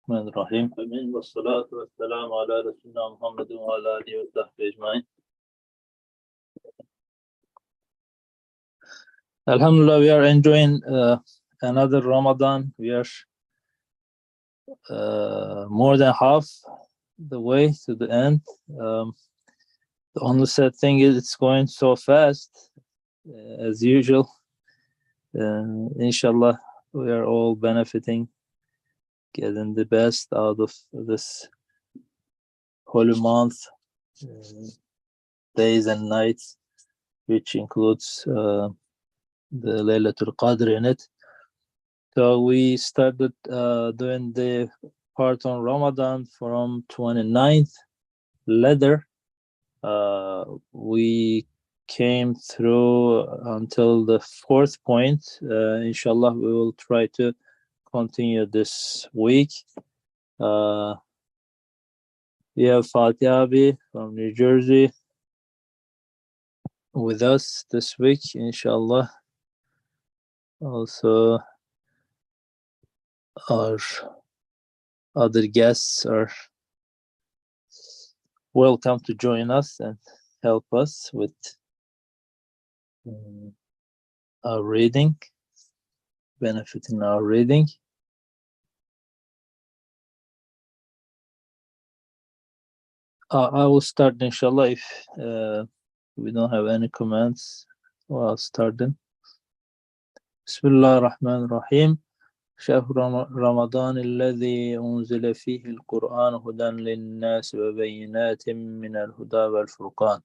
الرحمن الرحيم آمين والصلاة والسلام على رسولنا محمد وعلى آله وصحبه أجمعين. Alhamdulillah, we are enjoying another Ramadan. We are more than half the way to the end. The only sad thing is it's going so fast, as usual. Inshallah, we are all benefiting, getting the best out of this holy month, days and nights, which includes the Laylatul Qadr in it. So we started doing the part on Ramadan from 29th letter. We came through until the 4th point. Inshallah, we will try to continue this week. We have Fatih Abi from New Jersey with us this week, inshallah. Also, our other guests are welcome to join us and help us with our reading, benefiting our reading. I will start, inshallah, if we don't have any comments. Well, I'll start then. Bismillah ar-Rahman ar-Rahim. شهر رمضان الذي أنزل فيه القرآن هدى للناس وبينات من الهدى والفرقان.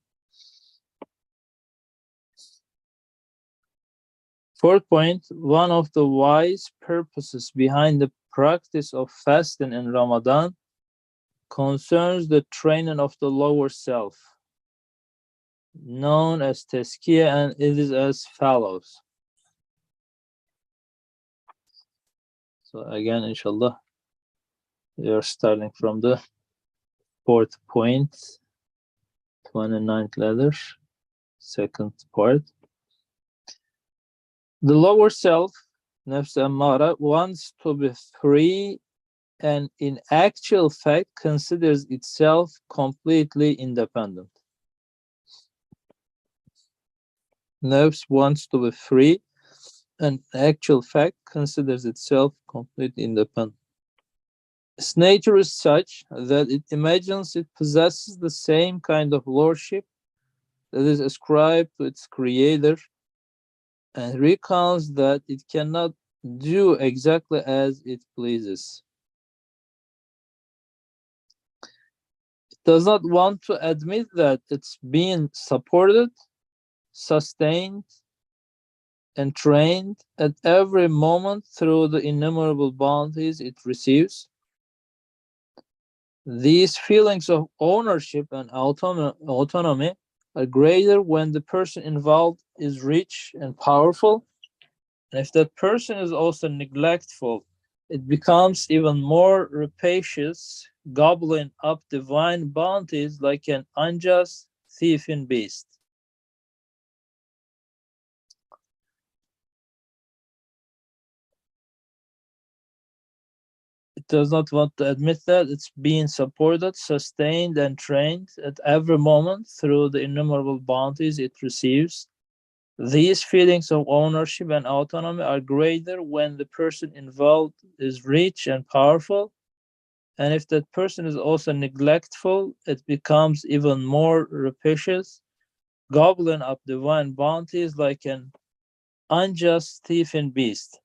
Fourth point, one of the wise purposes behind the practice of fasting in Ramadan concerns the training of the lower self, known as tazkiyah, and it is as follows. So again, inshallah, we are starting from the 4th point, 29th letter, 2nd part. The lower self, nafs ammara, wants to be free and in actual fact considers itself completely independent. Nafs wants to be free and in actual fact considers itself completely independent. Its nature is such that it imagines it possesses the same kind of lordship that is ascribed to its creator and recounts that it cannot do exactly as it pleases. It does not want to admit that it's being supported, sustained, and trained at every moment through the innumerable bounties it receives. These feelings of ownership and autonomy are greater when the person involved is rich and powerful, and if that person is also neglectful, it becomes even more rapacious, gobbling up divine bounties like an unjust thieving beast. It does not want to admit that it's being supported, sustained, and trained at every moment through the innumerable bounties it receives. These feelings of ownership and autonomy are greater when the person involved is rich and powerful, and if that person is also neglectful, it becomes even more rapacious, gobbling up divine bounties like an unjust thieving beast.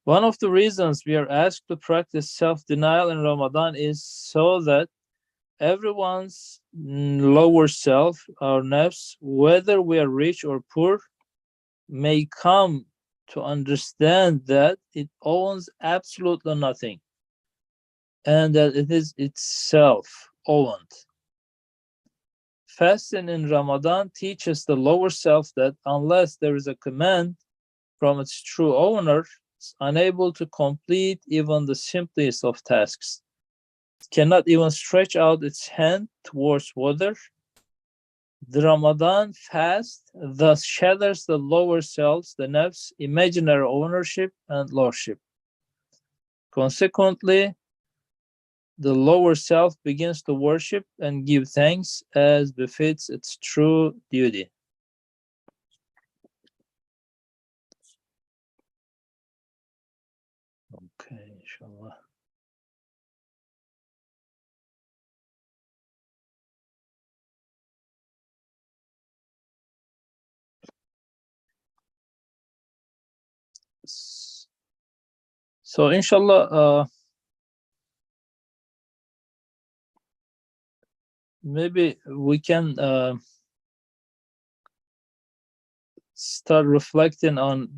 One of the reasons we are asked to practice self-denial in Ramadan is so that everyone's lower self, our nafs, whether we are rich or poor, may come to understand that it owns absolutely nothing and that it is itself owned. Fasting in Ramadan teaches the lower self that unless there is a command from its true owner, it's unable to complete even the simplest of tasks. It cannot even stretch out its hand towards water. The Ramadan fast thus shatters the lower selves, the nafs, imaginary ownership and lordship. Consequently, the lower self begins to worship and give thanks as befits its true duty. Okay, inshallah. So inshallah, maybe we can start reflecting on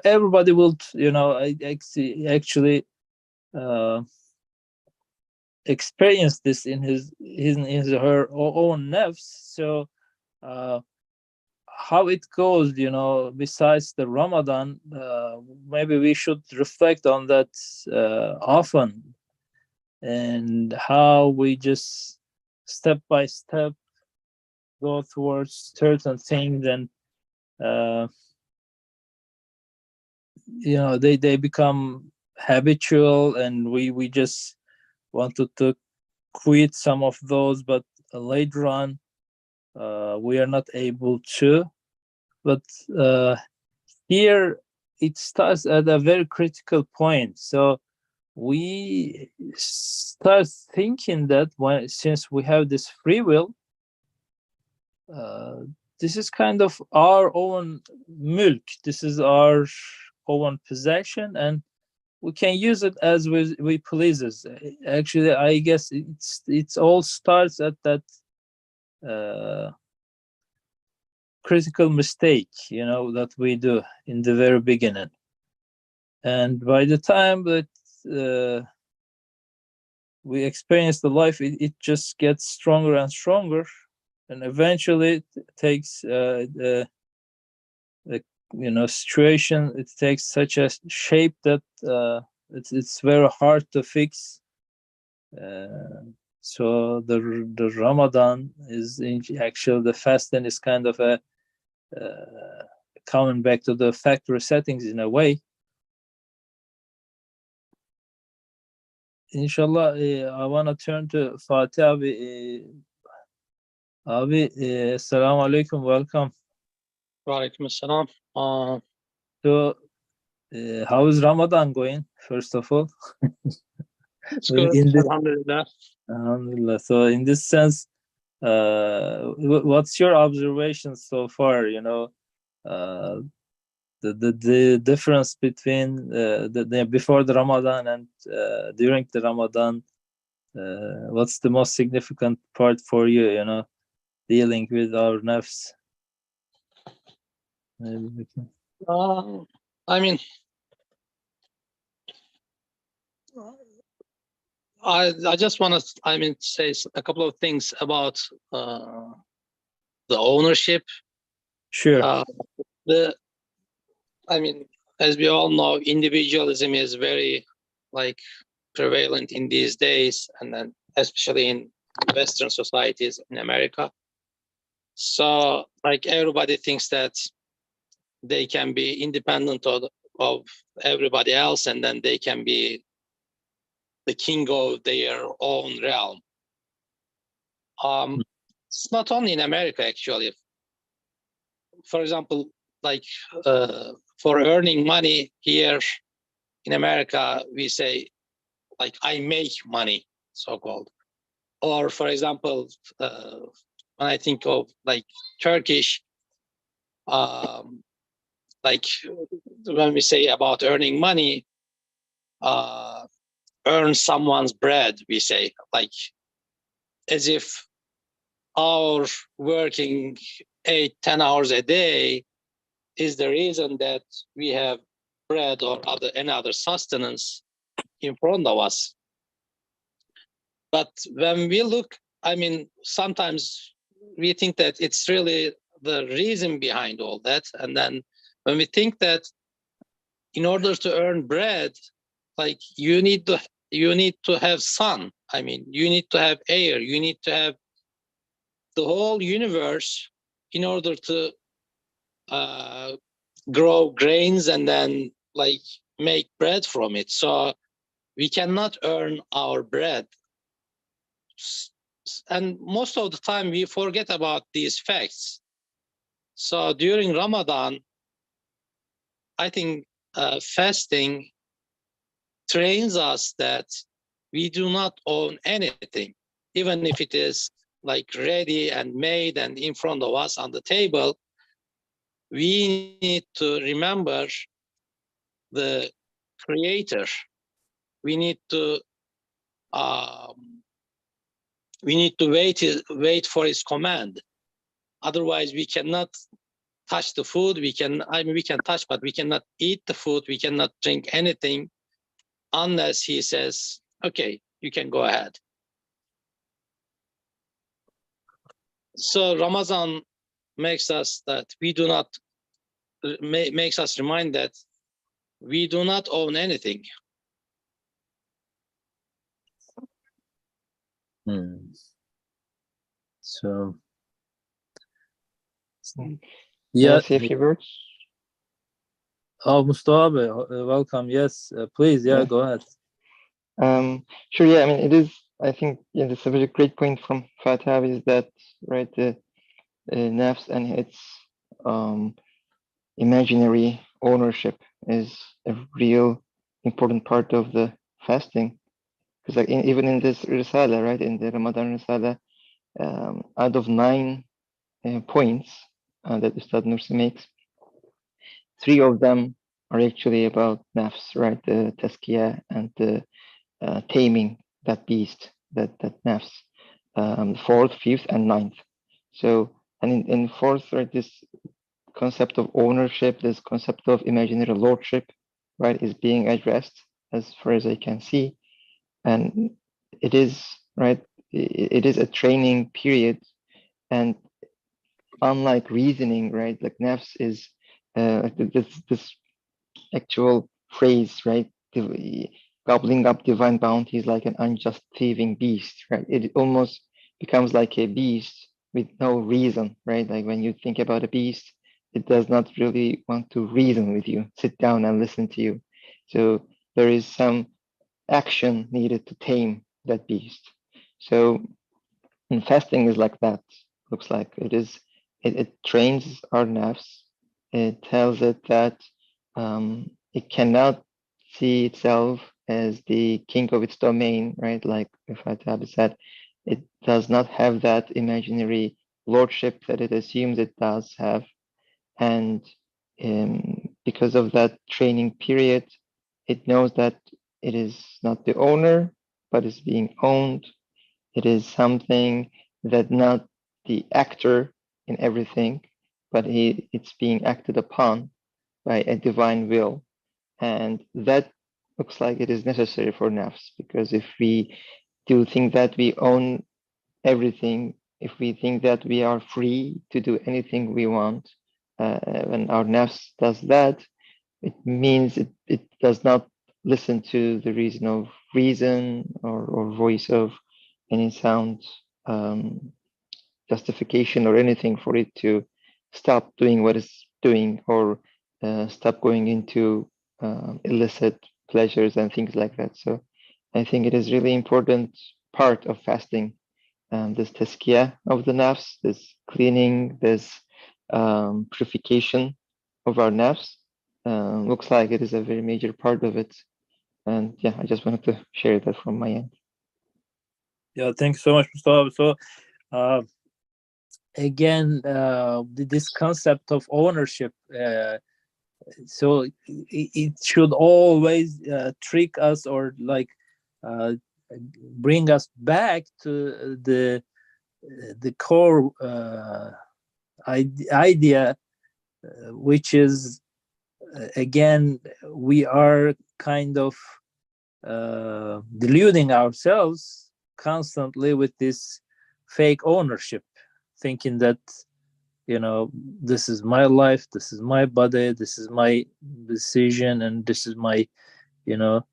everybody will, actually experience this in his or her own nafs. So how it goes, besides the Ramadan, maybe we should reflect on that often, and how we just step by step go towards certain things, and they become habitual, and we just wanted to quit some of those, but later on we are not able to. But here it starts at a very critical point. So we start thinking that since we have this free will, uh, this is kind of our own milk, this is our own possession, and we can use it as we pleases. Actually, I guess it's all starts at that critical mistake, that we do in the very beginning. And by the time that we experience the life, it just gets stronger and stronger, and eventually it takes the situation, it takes such a shape that it's very hard to fix. So the Ramadan is actually, the fasting is kind of a coming back to the factory settings in a way. Inshallah, I want to turn to Fatih abi. Abi, assalamu alaikum, welcome. Wa alaikum assalam. So, how is Ramadan going, first of all? It's good. Alhamdulillah. Alhamdulillah. So, in this sense, what's your observation so far? The difference between the before the Ramadan and during the Ramadan. What's the most significant part for you? Dealing with our nafs. Maybe we can. I mean, I just want to say a couple of things about the ownership. Sure. As we all know, individualism is very prevalent in these days, and then especially in Western societies in America. So everybody thinks that they can be independent of everybody else, and then they can be the king of their own realm. It's not only in America, actually. For example, for earning money here in America, we say, I make money, so-called. Or, for example, when I think of Turkish, when we say about earning money, earn someone's bread, we say, as if our working 8-10 hours a day is the reason that we have bread or any other sustenance in front of us. But when we look, sometimes we think that it's really the reason behind all that. And then when we think that in order to earn bread, you need to have sun. You need to have air. You need to have the whole universe in order to grow grains and then like make bread from it. So we cannot earn our bread. And most of the time we forget about these facts. So during Ramadan, I think fasting trains us that we do not own anything, even if it is like ready and made and in front of us on the table. We need to remember the creator. We need to um, wait for his command. Otherwise, we cannot touch the food. We can touch, but we cannot eat the food. We cannot drink anything unless he says, okay, you can go ahead. So Ramadan makes us that we do not makes us remind that we do not own anything. So Can yeah. I say a few words? Oh, Mustafa, welcome. Yes, please. Yeah, Yeah. go ahead. Sure. Yeah. I mean, it is. I think it's a very great point from Fatah is that right the nafs and its um, imaginary ownership is a real important part of the fasting. Because like even in this risala, right, in the Ramadan risala, out of 9 points that Ustad Nursi makes, 3 of them are actually about nafs, right? The tazkiyah and the taming that beast, that nafs. Fourth, fifth, and ninth. So, and in fourth, right, this concept of ownership, this concept of imaginary lordship, right, is being addressed as far as I can see, and it is right. It is a training period, and unlike reasoning, right, like nafs is this actual phrase, right? Gobbling up divine bounties like an unjust thieving beast, right? It almost becomes like a beast with no reason, right? Like when you think about a beast, it does not really want to reason with you, sit down and listen to you. So there is some action needed to tame that beast. So and fasting is like that. Looks like it is. It trains our nerves. It tells it that it cannot see itself as the king of its domain, right? Like Fatab said, it does not have that imaginary lordship that it assumes it does have, and because of that training period, it knows that it is not the owner, but is being owned. It is something that not the actor in everything, but it's being acted upon by a divine will. And that looks like it is necessary for nafs, because if we do think that we own everything, if we think that we are free to do anything we want, when our nafs does that, it means it does not listen to the reason or voice of any sound justification or anything for it to stop doing what it's doing, or stop going into illicit pleasures and things like that. So I think it is really important part of fasting, this tazkiyah of the nafs, this cleaning, this purification of our nafs. Looks like it is a very major part of it. And yeah, I just wanted to share that from my end. Yeah, thanks so much, Mustafa. So uh, again, this concept of ownership, so it should always trick us, or like uh, bring us back to the core idea, which is again, we are kind of deluding ourselves constantly with this fake ownership, thinking that, this is my life, this is my body, this is my decision, and this is my, you know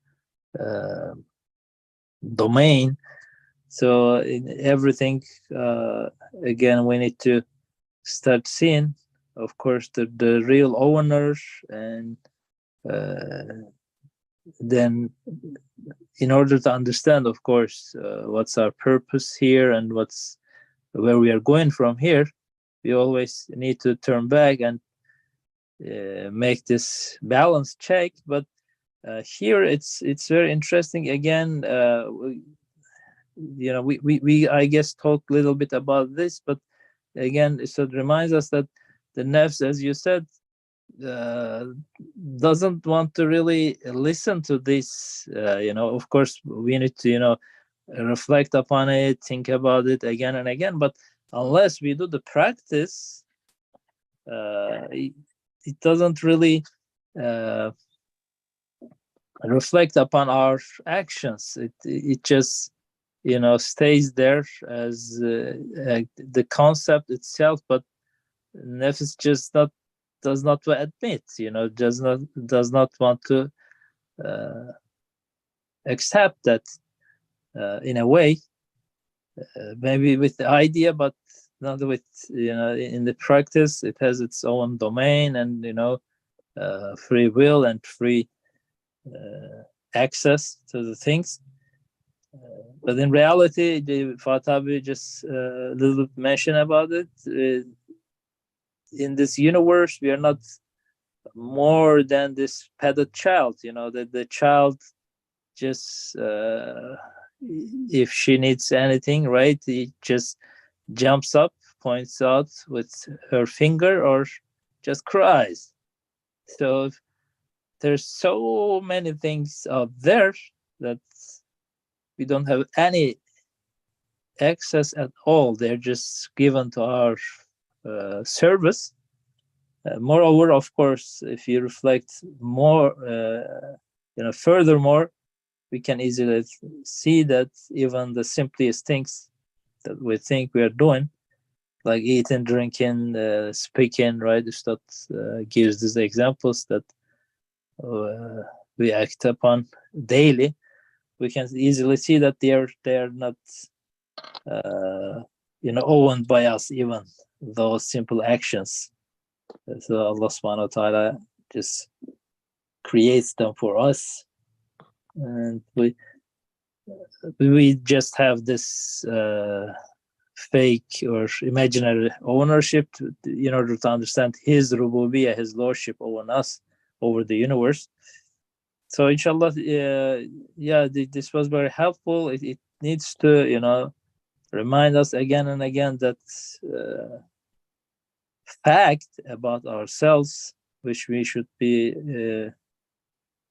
uh, domain. So in everything, again, we need to start seeing of course, the real owner, and then in order to understand, of course, what's our purpose here and where we are going from here, we always need to turn back and make this balance check. But here it's very interesting. Again, we I guess talk a little bit about this, but again, so it reminds us that the nafs, as you said, uh, doesn't want to really listen to this. Of course, we need to reflect upon it, think about it again and again. But unless we do the practice, it doesn't really uh, reflect upon our actions. It just stays there as the concept itself, but nefs just not does not admit, does not want to uh, accept that in a way, maybe with the idea, but not with in the practice. It has its own domain, and free will and free access to the things. But in reality, the Fatabi just a little bit mentioned about it. In this universe, we are not more than this petted child. That the child just, if she needs anything, right, he just jumps up, points out with her finger, or just cries. So there's so many things out there that we don't have any access at all. They're just given to our service. Moreover, of course, if you reflect more, furthermore, we can easily see that even the simplest things that we think we are doing, like eating, drinking, speaking, right? Ustad gives these examples that we act upon daily. We can easily see that they are not owned by us, even those simple actions. So Allah subhanahu wa ta'ala just creates them for us, and we just have this fake or imaginary ownership in order to understand his rububiyyah, his lordship over us, over the universe. So inshallah, this was very helpful. It needs to remind us again and again that fact about ourselves, which we should be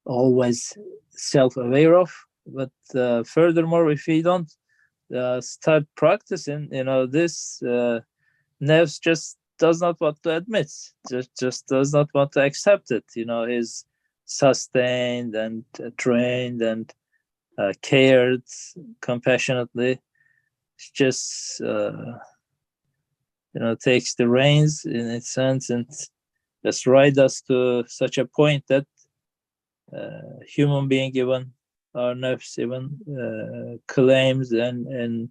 always self-aware of. But furthermore, if we don't start practicing, this nerves just does not want to admit, just does not want to accept it. Is sustained and trained and cared compassionately. It's just takes the reins in its sense and just ride us to such a point that human being, even our nerves, even claims and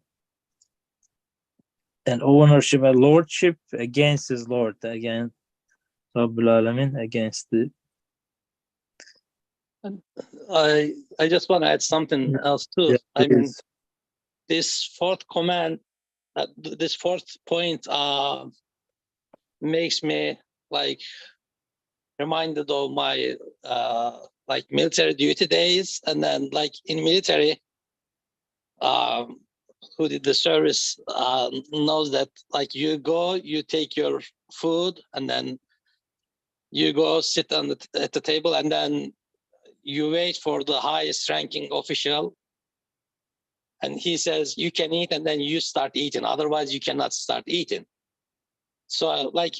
ownership and lordship against his lord, again, Rabbul Alamin, against the. I just want to add something else too. Yeah, I mean, this fourth command, this fourth point makes me like reminded of my like military duty days. And then like in military, who did the service knows that like you go, you take your food, and then you go sit at the table, and then you wait for the highest ranking official, and he says you can eat, and then you start eating, otherwise you cannot start eating. So like,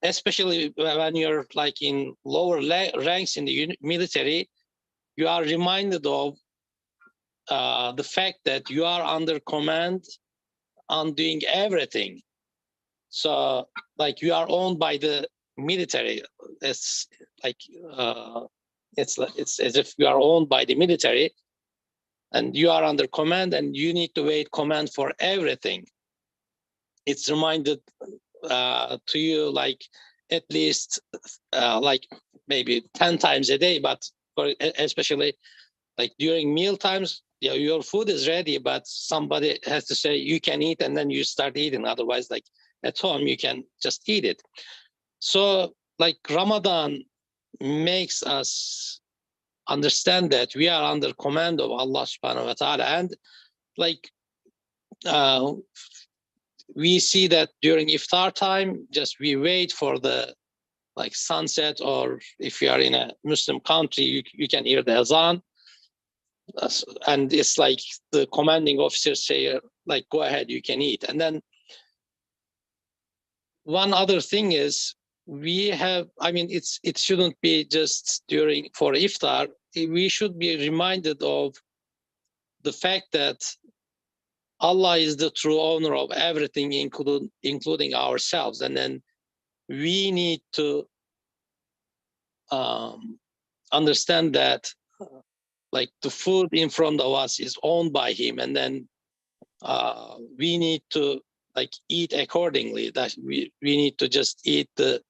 especially when you're like in lower ranks in the military, you are reminded of the fact that you are under command on doing everything. So like you are owned by the military. It's like it's as if you are owned by the military, and you are under command, and you need to wait command for everything. It's reminded to you like at least like maybe 10 times a day, but especially like during meal times, yeah, your food is ready, but somebody has to say you can eat, and then you start eating. Otherwise, like at home, you can just eat it. So like Ramadan makes us understand that we are under command of Allah subhanahu wa ta'ala. And like uh, we see that during iftar time, just we wait for the like sunset, or if you are in a Muslim country, you can hear the azan. And it's like the commanding officers say, like, go ahead, you can eat. And then one other thing is we have, I mean, it shouldn't be just during for iftar. We should be reminded of the fact that Allah is the true owner of everything, including ourselves. And then we need to understand that like the food in front of us is owned by him. And then we need to like eat accordingly. That we need to just eat the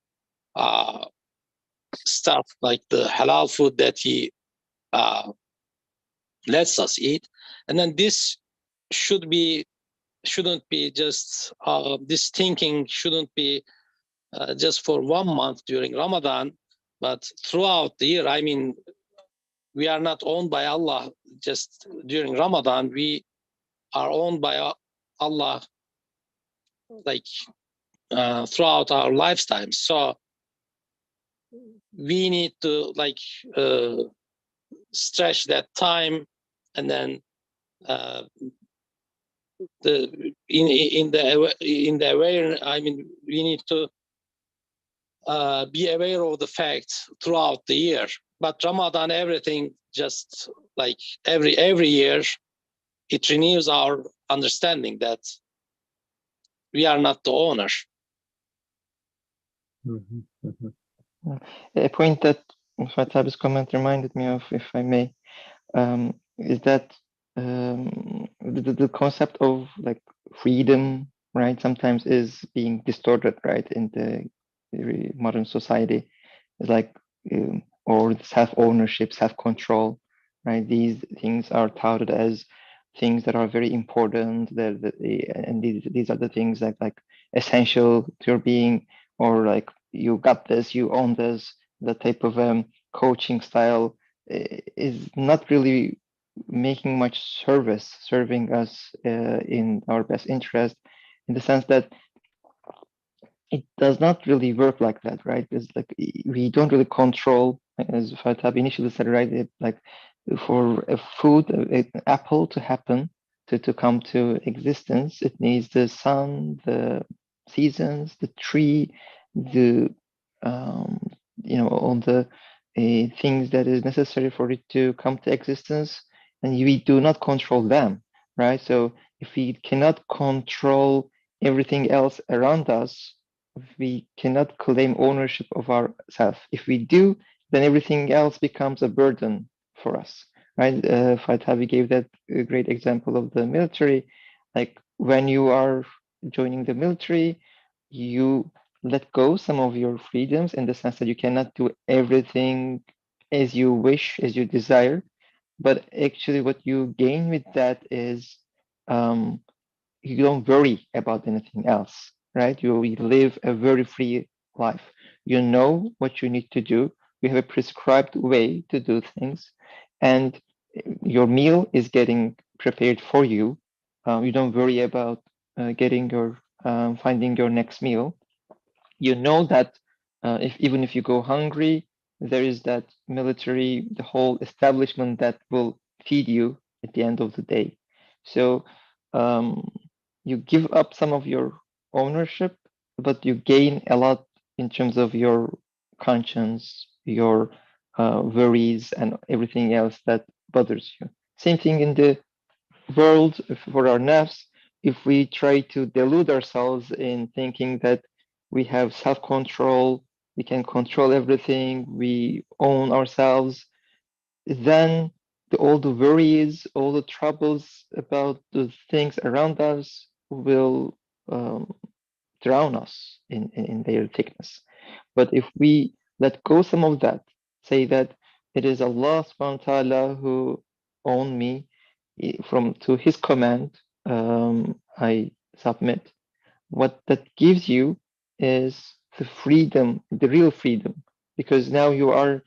stuff like the halal food that he lets us eat. And then this shouldn't be just this thinking shouldn't be just for 1 month during Ramadan, but throughout the year. I mean, we are not owned by Allah just during Ramadan. We are owned by Allah like throughout our lifetime. So we need to like stretch that time, and then in the aware. I mean, we need to be aware of the facts throughout the year. But Ramadan, everything just like every year, it renews our understanding that we are not the owner. A point that Fatabi's comment reminded me of, if I may, is that the concept of like freedom, right, sometimes is being distorted, right, in the modern society. It's like, or self-ownership, self-control, right? These things are touted as things that are very important. And these are the things that like essential to your being, or like you got this, you own this. The type of coaching style is not really making much serving us in our best interest, in the sense that it does not really work like that, right? It's like we don't really control, as Fatab initially said, right? Like for a food, an apple to happen, to come to existence, it needs the sun, the seasons, the tree, the all the things that is necessary for it to come to existence, and we do not control them, right? So if we cannot control everything else around us, we cannot claim ownership of ourselves. If we do, then everything else becomes a burden for us, right? Fatabi gave that great example of the military. Like when you are joining the military, you let go some of your freedoms, in the sense that you cannot do everything as you wish, as you desire. But actually, what you gain with that is um, you don't worry about anything else, right? You live a very free life. You know what you need to do. You have a prescribed way to do things, and your meal is getting prepared for you. You don't worry about getting your finding your next meal. You know that if even if you go hungry, there is that military, the whole establishment that will feed you at the end of the day. So um, you give up some of your ownership, but you gain a lot in terms of your conscience, your worries, and everything else that bothers you. Same thing in the world for our nafs. If we try to delude ourselves in thinking that we have self-control, we can control everything, we own ourselves, then all the worries, all the troubles about the things around us will drown us in their thickness. But if we let go some of that, say that it is Allah subhanahu wa ta'ala who own me from to his command, I submit. What that gives you is the freedom, the real freedom, because now you are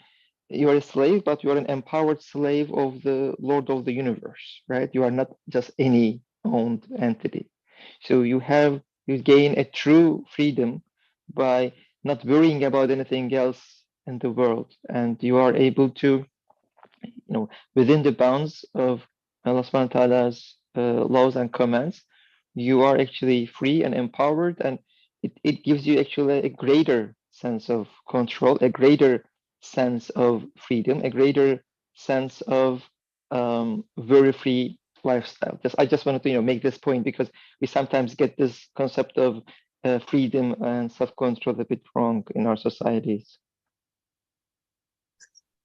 a slave, but you are an empowered slave of the Lord of the universe, right? You are not just any owned entity. So you gain a true freedom by not worrying about anything else in the world, and you are able to, within the bounds of Allah subhanahu wa ta'ala's laws and commands, you are actually free and empowered, and it gives you actually a greater sense of control, a greater sense of freedom, a greater sense of very free lifestyle. I just wanted to make this point because we sometimes get this concept of freedom and self-control a bit wrong in our societies.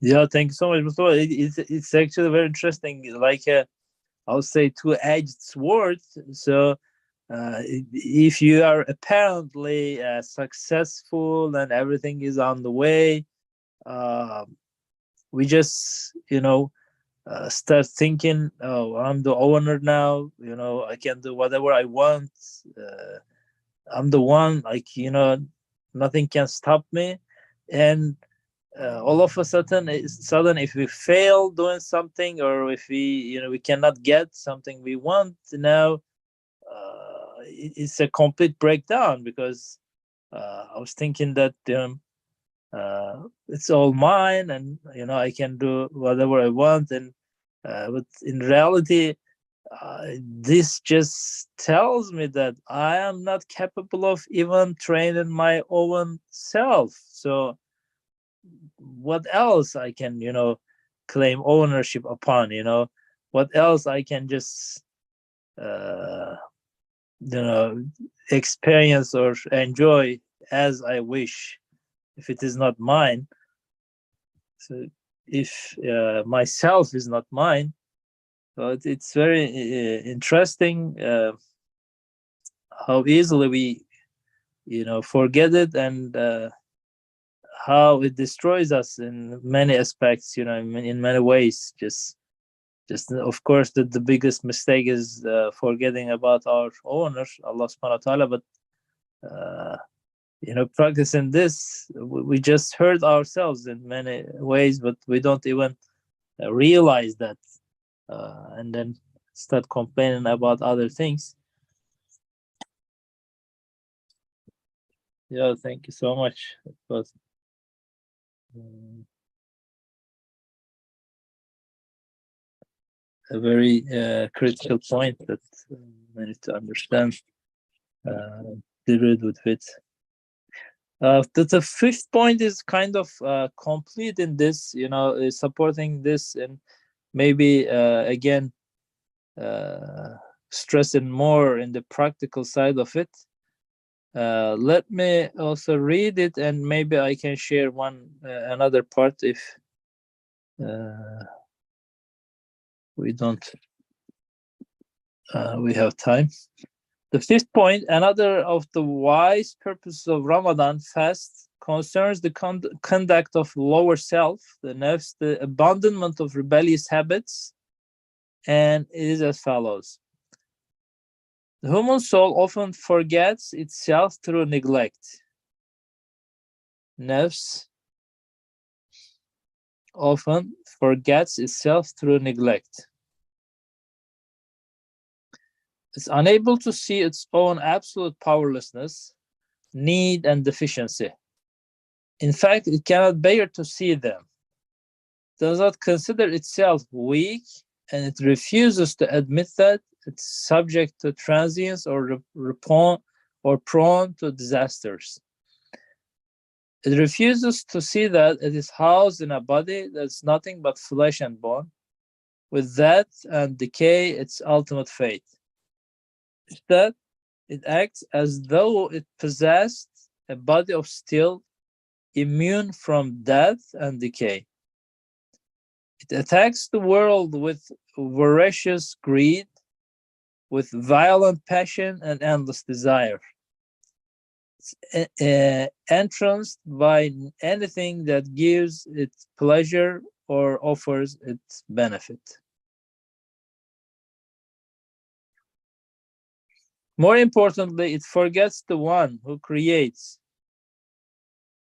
Yeah, thank you so much, Mustafa. It's actually very interesting. Like I'll say two-edged sword. So if you are apparently successful and everything is on the way, we just start thinking, oh, I'm the owner now. I can do whatever I want. I'm the one. Nothing can stop me. And all of a sudden, if we fail doing something, or if we cannot get something we want now, it's a complete breakdown, because I was thinking that it's all mine, and I can do whatever I want, and but in reality, this just tells me that I am not capable of even training my own self. So what else I can claim ownership upon? What else I can just uh, experience or enjoy as I wish, if it is not mine. So if myself is not mine, so it's very interesting how easily we forget it, and how it destroys us in many aspects, in many ways. Just of course that the biggest mistake is forgetting about our owner, Allah subhanahu wa ta'ala. But practicing this, we just hurt ourselves in many ways, but we don't even realize that, and then start complaining about other things. Yeah, thank you so much. It was a very critical point that we need to understand, deal with it. The fifth point is kind of complete in this, is supporting this, and maybe again stressing more in the practical side of it. Let me also read it, and maybe I can share another part if we have time. The fifth point, another of the wise purposes of Ramadan fast, concerns the conduct of lower self, the nafs, the abandonment of rebellious habits, and it is as follows. The human soul often forgets itself through neglect. Nafs often forgets itself through neglect. It's unable to see its own absolute powerlessness, need, and deficiency. In fact, it cannot bear to see them. It does not consider itself weak, and it refuses to admit that it's subject to transience or prone to disasters. It refuses to see that it is housed in a body that's nothing but flesh and bone, with death and decay its ultimate fate. Instead, it acts as though it possessed a body of steel, immune from death and decay. It attacks the world with voracious greed, with violent passion and endless desire. it's entranced by anything that gives it pleasure or offers it benefit. More importantly, it forgets the one who creates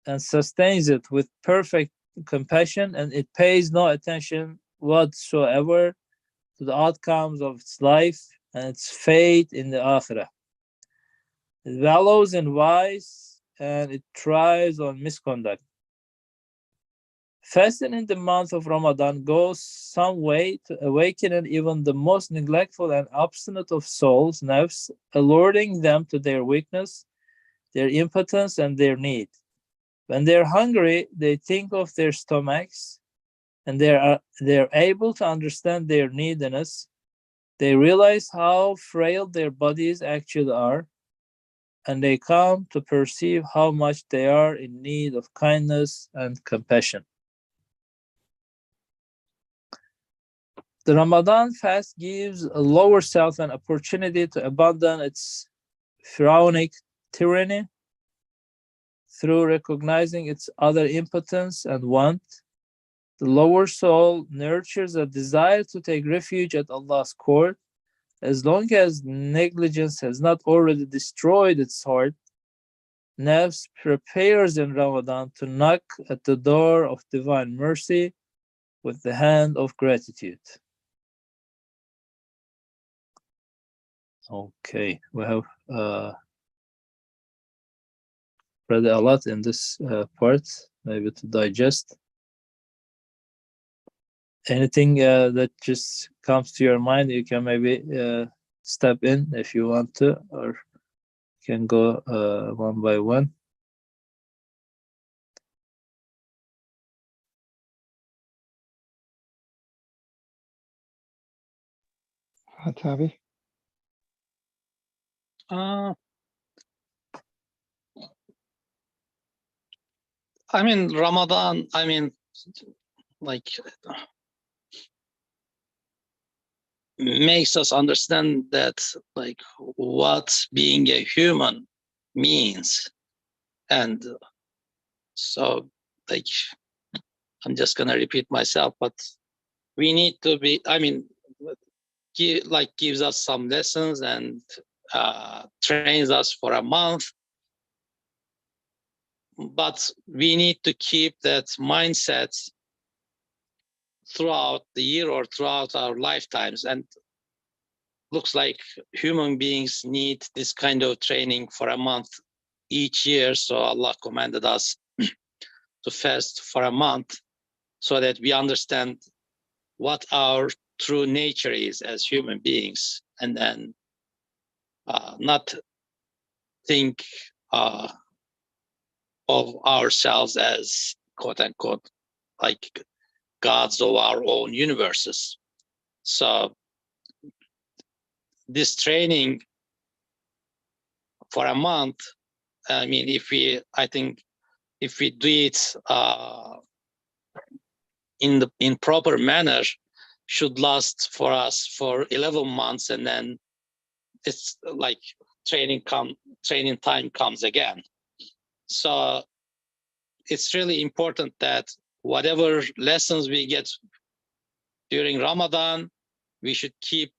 and sustains it with perfect compassion, and it pays no attention whatsoever to the outcomes of its life and its fate in the Akhirah. It wallows in vice and it thrives on misconduct. Fasting in the month of Ramadan goes some way to awakening even the most neglectful and obstinate of souls, nafs, alerting them to their weakness, their impotence, and their need. When they're hungry, they think of their stomachs, and they're able to understand their neediness. They realize how frail their bodies actually are, and they come to perceive how much they are in need of kindness and compassion. The Ramadan fast gives a lower self an opportunity to abandon its pharaonic tyranny through recognizing its utter impotence and want. The lower soul nurtures a desire to take refuge at Allah's court. As long as negligence has not already destroyed its heart, nafs prepares in Ramadan to knock at the door of divine mercy with the hand of gratitude. Okay, we have read a lot in this part, maybe to digest. Anything that just comes to your mind, you can maybe step in if you want to, or you can go one by one. Tabi? I mean, Ramadan, like, makes us understand that, like, what being a human means. And so, like, I'm just gonna repeat myself, but we need to be, gives us some lessons and trains us for a month. But we need to keep that mindset throughout the year or throughout our lifetimes. And looks like human beings need this kind of training for a month each year. So Allah commanded us to fast for a month so that we understand what our true nature is as human beings, and then not think of ourselves as quote unquote like gods of our own universes. So this training for a month, if we do it in proper manner, should last for us for 11 months, and then it's like training time comes again. So it's really important that whatever lessons we get during Ramadan, we should keep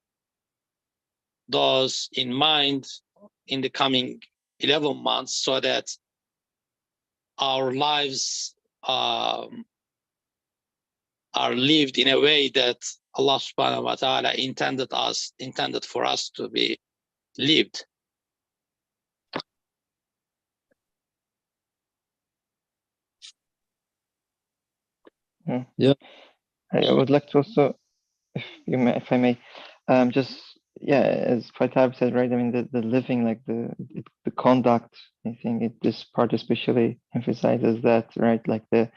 those in mind in the coming 11 months so that our lives are lived in a way that Allah subhanahu wa ta'ala intended for us to be lived. Yeah. I would like to also, if I may, just as Fatab said, right? I mean, the living, like the conduct. I think this part especially emphasizes that, right? Like the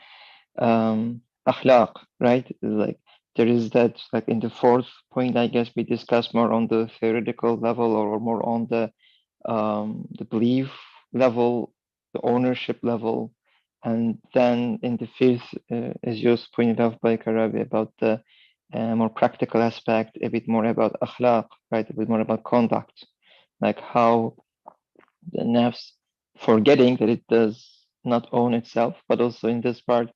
akhlaq, right? Like there is that, like in the fourth point, I guess we discuss more on the theoretical level or more on the belief level, the ownership level, and then in the fifth, as just pointed out by Karabi, about the more practical aspect, a bit more about akhlaq, right? A bit more about conduct, like how the nafs forgetting that it does not own itself, but also in this part,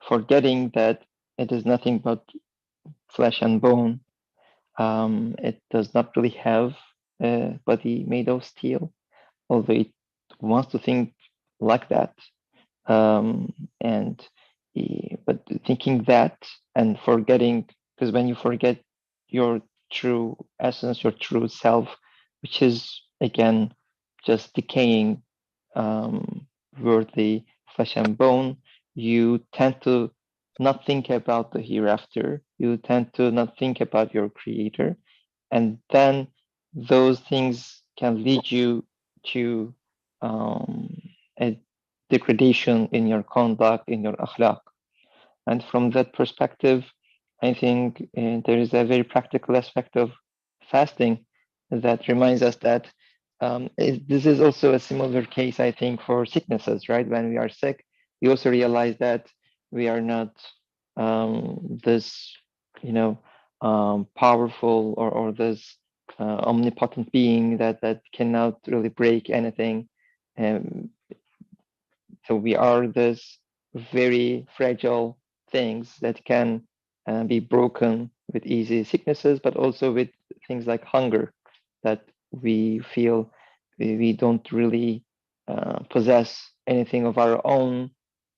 forgetting that it is nothing but flesh and bone. It does not really have a body made of steel, although it wants to think like that. Um, and but thinking that and forgetting, because when you forget your true essence, your true self, which is again just decaying, worldly flesh and bone, you tend to not think about the hereafter. You tend to not think about your creator, and then those things can lead you to a degradation in your conduct, in your akhlaq. And from that perspective, I think there is a very practical aspect of fasting that reminds us that this is also a similar case, I think, for sicknesses, right? When we are sick, we also realize that we are not this, powerful or this omnipotent being that cannot really break anything. Um, so we are this very fragile things that can be broken with easy sicknesses, but also with things like hunger that we feel we don't really possess anything of our own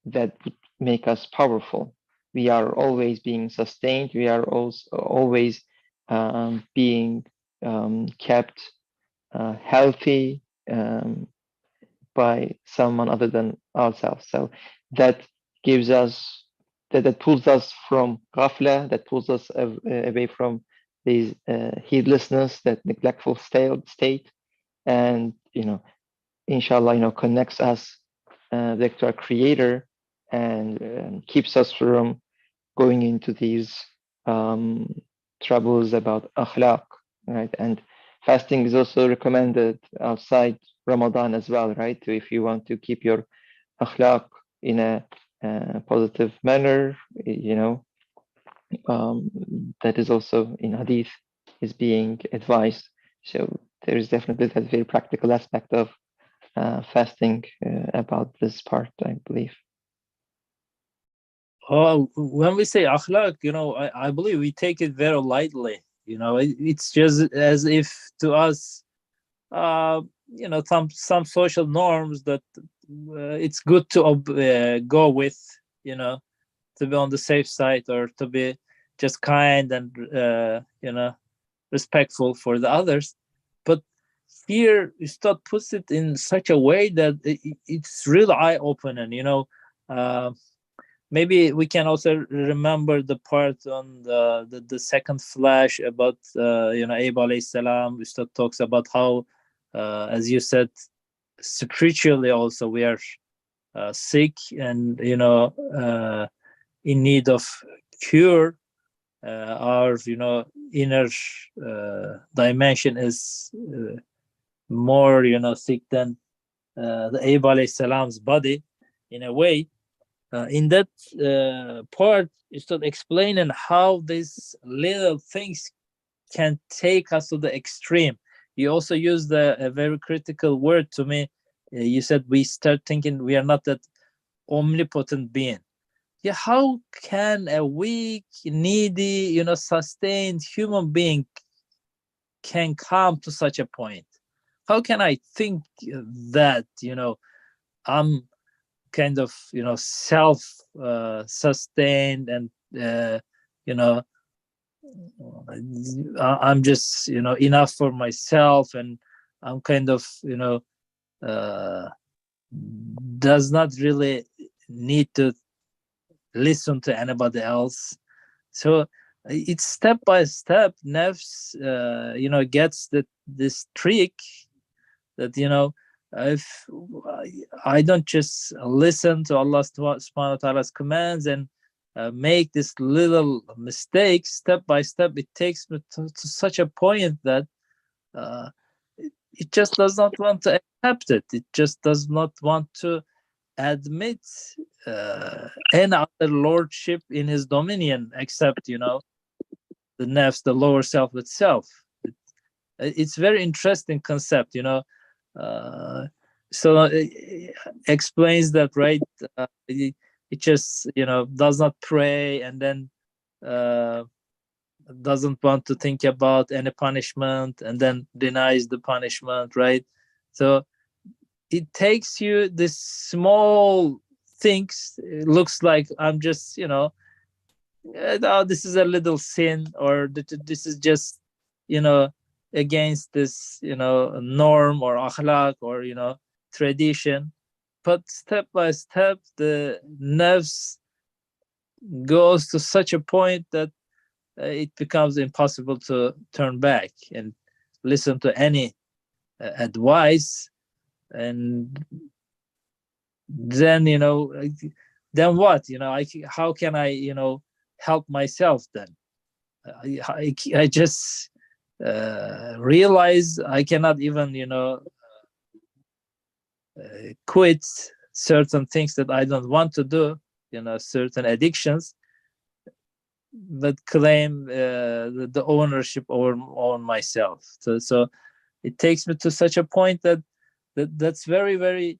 that would make us powerful. We are always being sustained. We are also always being kept healthy, by someone other than ourselves. So that gives us that pulls us from ghafla, that pulls us away from these heedlessness, that neglectful state, and inshallah, connects us back to our Creator and keeps us from going into these um, troubles about akhlaq, right? And fasting is also recommended outside Ramadan as well, right? So if you want to keep your akhlaq in a positive manner, um, that is also in hadith is being advised. So there is definitely that very practical aspect of fasting about this part, I believe. Oh, when we say akhlaq, I believe we take it very lightly. It's just as if to us, some social norms that it's good to go with, to be on the safe side, or to be just kind and respectful for the others. But here Ustad puts it in such a way that it's really eye opening. Uh, Maybe we can also remember the part on the second flash about Ayyub alayhi salam. Ustad talks about how, as you said, spiritually also we are sick and in need of cure. Our inner dimension is more sick than the Ayyub alayhi salam's body in a way. In that part, you start explaining how these little things can take us to the extreme. You also used a very critical word to me. You said we start thinking we are not that omnipotent being. Yeah, how can a weak, needy, sustained human being can come to such a point? How can I think that I'm kind of self sustained and you know I'm just enough for myself, and I'm kind of uh, does not really need to listen to anybody else. So it's step by step. Nefs gets this trick that if I don't just listen to Allah subhanahu wa ta'ala's commands and make this little mistake step by step, it takes me to such a point that uh, it just does not want to accept it. It just does not want to admit any other lordship in his dominion except the nefs, the lower self itself. It's very interesting concept. Uh, so it explains that, right? It just, does not pray, and then uh, doesn't want to think about any punishment, and then denies the punishment, right? So it takes you this small things. It looks like I'm just, oh, this is a little sin, or this is just, you know against this, norm or akhlaq, or tradition. But step by step, the nerves goes to such a point that it becomes impossible to turn back and listen to any advice. And then, then what, how can I, help myself then? I just realize I cannot even, quit certain things that I don't want to do, certain addictions, but claim the ownership over on myself. So it takes me to such a point that's very, very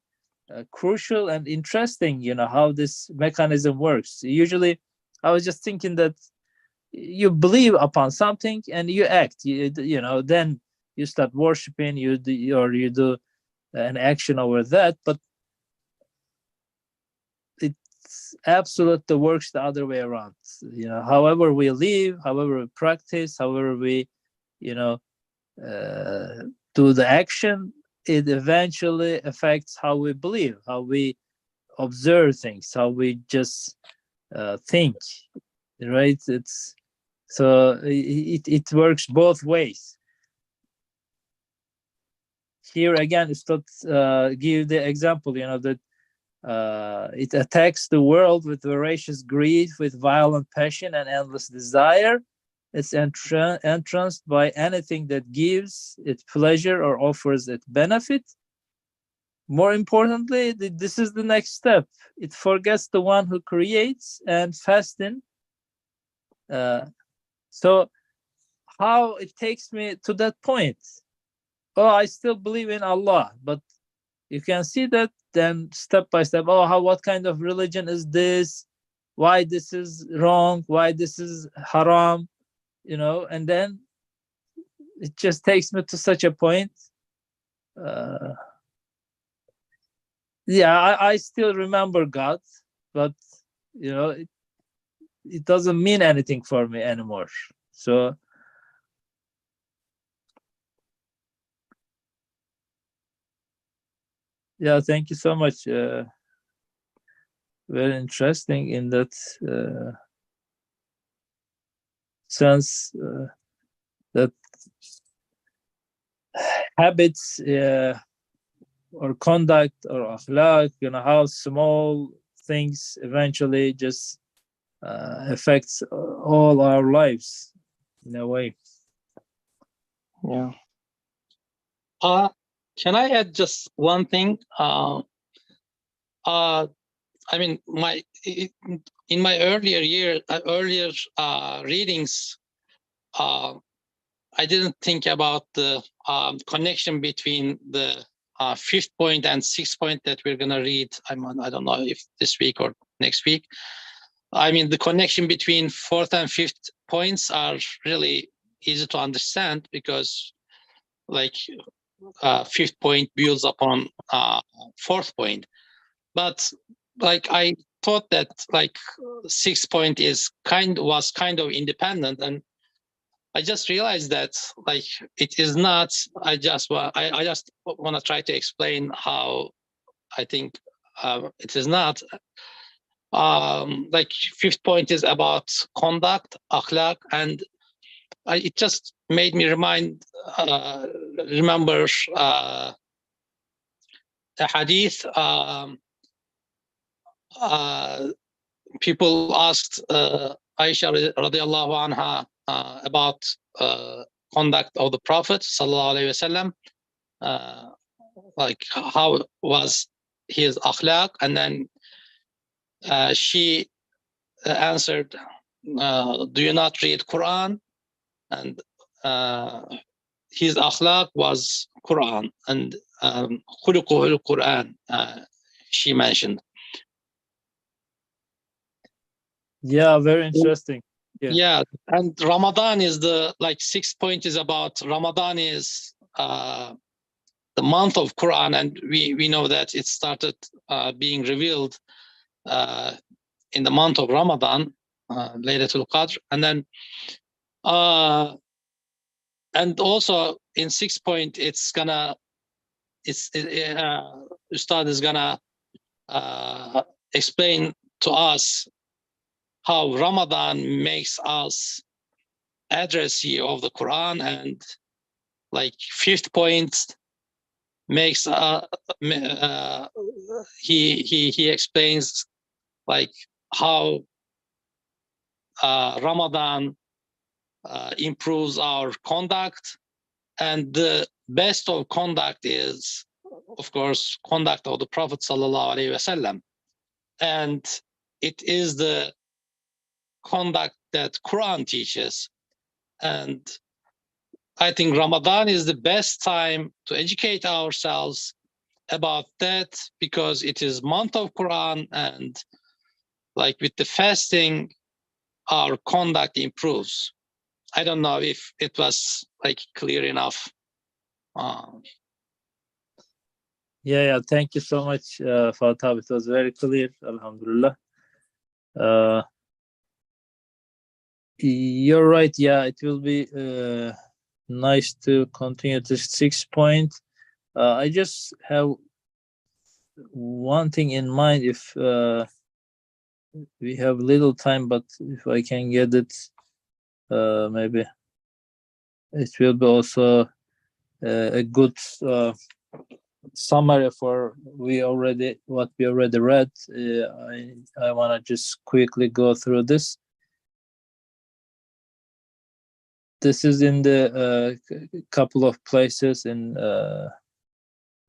crucial and interesting. How this mechanism works. Usually, I was just thinking that you believe upon something and you act. Then you start worshiping. Or you do an action over that, but it's absolutely works the other way around. However we live, however we practice, however we, you know, uh, do the action, it eventually affects how we believe, how we observe things, how we just think. Right? It's so it works both ways. Here again, it's not give the example. That it attacks the world with voracious greed, with violent passion and endless desire. It's entranced by anything that gives it pleasure or offers it benefit. More importantly, this is the next step. It forgets the one who creates and fasten. So how it takes me to that point? Oh, I still believe in Allah, but you can see that then step by step. Oh, what kind of religion is this? Why this is wrong? Why this is haram? And then it just takes me to such a point. Uh, yeah, I still remember God, but it doesn't mean anything for me anymore. So yeah, thank you so much. Very interesting in that sense, that habits or conduct or akhlaq, how small things eventually just affects all our lives in a way. Yeah. Can I add just one thing? I mean, in my earlier readings, I didn't think about the connection between the fifth point and sixth point that we're gonna read. I don't know if this week or next week. I mean, the connection between fourth and fifth points are really easy to understand, because like fifth point builds upon fourth point. But like I thought that like sixth point was kind of independent, and I just realized that like it is not. I just want to try to explain how I think it is not. Like fifth point is about conduct, akhlaq, and it just made me remember a hadith. People asked Aisha radiallahu anha about conduct of the Prophet sallallahu alaihi wasallam, like how was his akhlaq, and then she answered, "Do you not read Quran?" And his akhlaq was Quran, and khuluquhu Quran, she mentioned. Yeah, very interesting. Yeah. Yeah, and Ramadan is the, like, 6 point is about Ramadan is the month of Quran, and we know that it started being revealed in the month of Ramadan, Laylatul Qadr, and then and also in 6 point Ustad is gonna explain to us how Ramadan makes us addressee of the Quran, and like 5th point makes he explains like how Ramadan improves our conduct, and the best of conduct is, of course, conduct of the Prophet sallallahu alaihi wasallam, and it is the conduct that Quran teaches. And I think Ramadan is the best time to educate ourselves about that, because it is month of Quran, and like with the fasting, our conduct improves. I don't know if it was like clear enough. Yeah. Thank you so much, Fatah. It was very clear. Alhamdulillah. You're right. Yeah, it will be nice to continue this 6 point. I just have one thing in mind. If we have little time, but if I can get it, maybe it will be also a good summary for what we already read. I want to just quickly go through this. This is in the couple of places in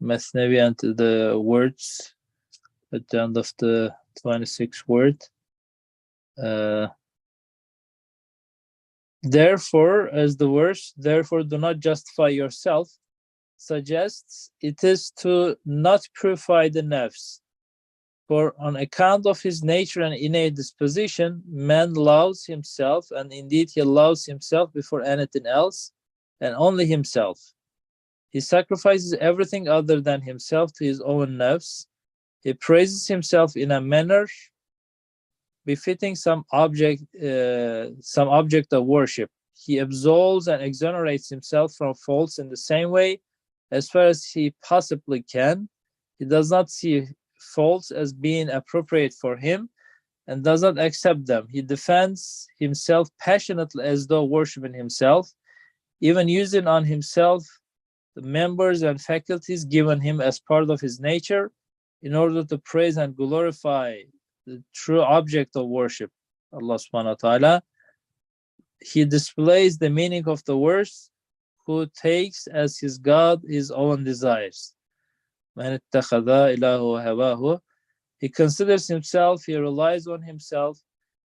Mesnevi, and the words at the end of the 26th word. Therefore, as the verse, therefore do not justify yourself, suggests it is to not purify the nafs. For on account of his nature and innate disposition, man loves himself, and indeed he loves himself before anything else, and only himself. He sacrifices everything other than himself to his own nafs. He praises himself in a manner befitting some object of worship. He absolves and exonerates himself from faults in the same way as far as he possibly can. He does not see faults as being appropriate for him and does not accept them. He defends himself passionately as though worshiping himself, even using on himself the members and faculties given him as part of his nature in order to praise and glorify the true object of worship, Allah subhanahu wa ta'ala. He displays the meaning of the verse, who takes as his God his own desires. Man ittakhadha ilahu hawahu. He considers himself, he relies on himself,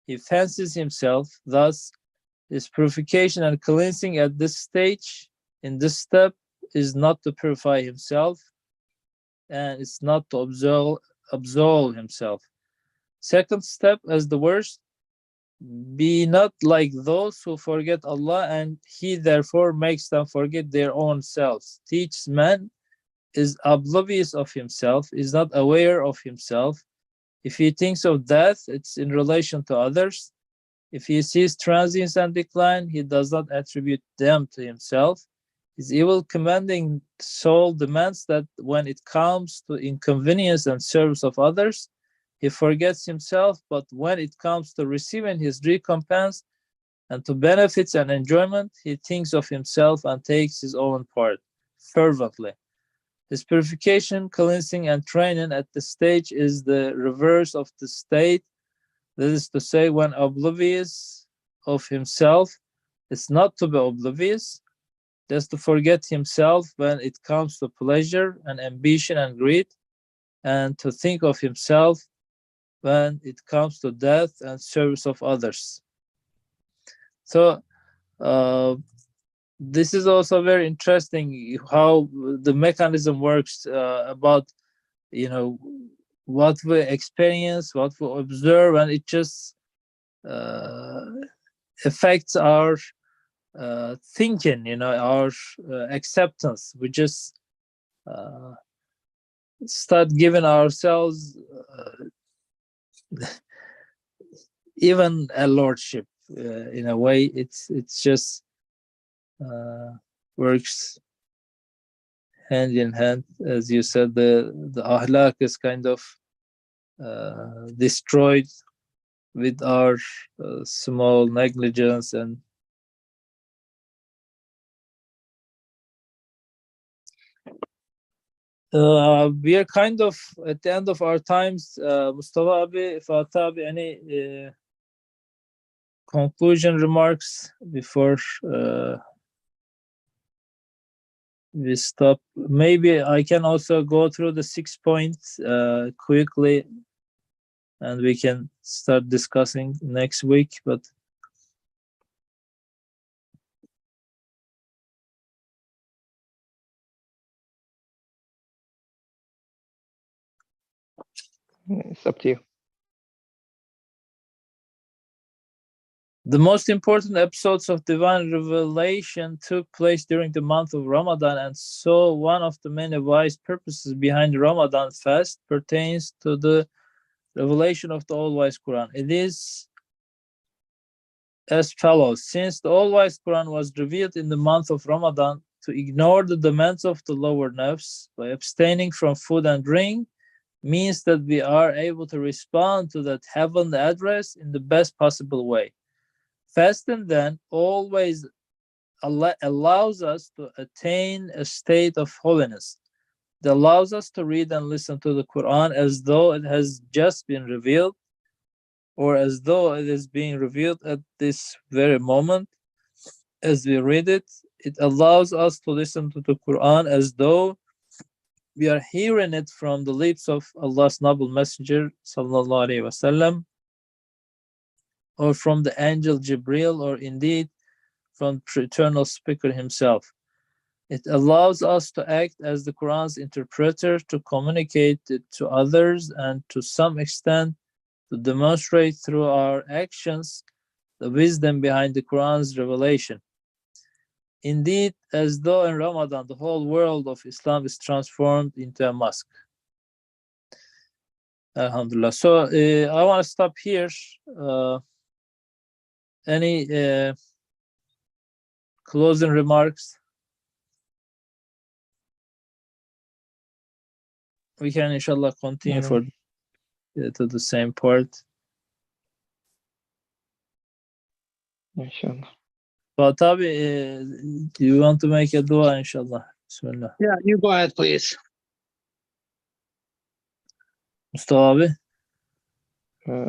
he fancies himself. Thus, his purification and cleansing at this stage, in this step, is not to purify himself, and it's not to absolve himself. Second step, as the verse, be not like those who forget Allah, and he therefore makes them forget their own selves. Teaches man is oblivious of himself, is not aware of himself. If he thinks of death, it's in relation to others. If he sees transience and decline, he does not attribute them to himself. His evil commanding soul demands that when it comes to inconvenience and service of others, he forgets himself, but when it comes to receiving his recompense and to benefits and enjoyment, he thinks of himself and takes his own part fervently. His purification, cleansing, and training at this stage is the reverse of the state. That is to say, when oblivious of himself, it's not to be oblivious, just to forget himself when it comes to pleasure and ambition and greed, and to think of himself when it comes to death and service of others. So this is also very interesting how the mechanism works, about, you know, what we experience, what we observe, and it just uh, affects our thinking, you know, our acceptance. We just uh, start giving ourselves even a lordship, in a way. It's just works hand in hand. As you said, the ahlak is kind of destroyed with our small negligence. And we are kind of at the end of our times. Mustafa abi, Fatih abi, any conclusion remarks before we stop? Maybe I can also go through the 6 points quickly, and we can start discussing next week. But It's up to you. the most important episodes of divine revelation took place during the month of Ramadan, and so one of the many wise purposes behind the Ramadan fast pertains to the revelation of the all-wise Quran. It is as follows: since the all-wise Quran was revealed in the month of Ramadan, to ignore the demands of the lower nafs by abstaining from food and drink means that we are able to respond to that heavenly address in the best possible way. Fasting then always allows us to attain a state of holiness. It allows us to read and listen to the Quran as though it has just been revealed, or as though it is being revealed at this very moment as we read it. It allows us to listen to the Quran as though we are hearing it from the lips of Allah's noble messenger sallallahu alaihi wasallam, or from the angel Jibril, or indeed from the eternal speaker himself. It allows us to act as the Quran's interpreter, to communicate it to others, and to some extent to demonstrate through our actions the wisdom behind the Quran's revelation. Indeed, as though in Ramadan the whole world of Islam is transformed into a mosque. Alhamdulillah. So I want to stop here. Any closing remarks? We can inshallah continue for to the same part. Inshallah. But Tabi, do you want to make a dua, inshallah? Bismillah. Yeah, you go ahead, please. Mustafa abi?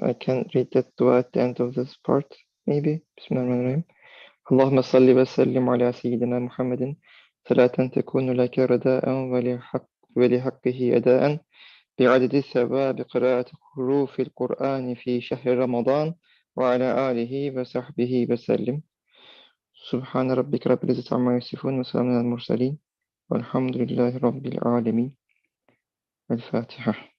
I can read that dua at the end of this part, maybe. Bismillahirrahmanirrahim. اللهم صل وسلم على سيدنا محمد صلاة تكون لك رداء ولحقه أداء بعدد الثواب قراءة حروف القرآن في شهر رمضان وعلى آله وصحبه وسلم. سبحان ربك رب العزة عما يصفون وسلام على المرسلين والحمد لله رب العالمين. الفاتحة.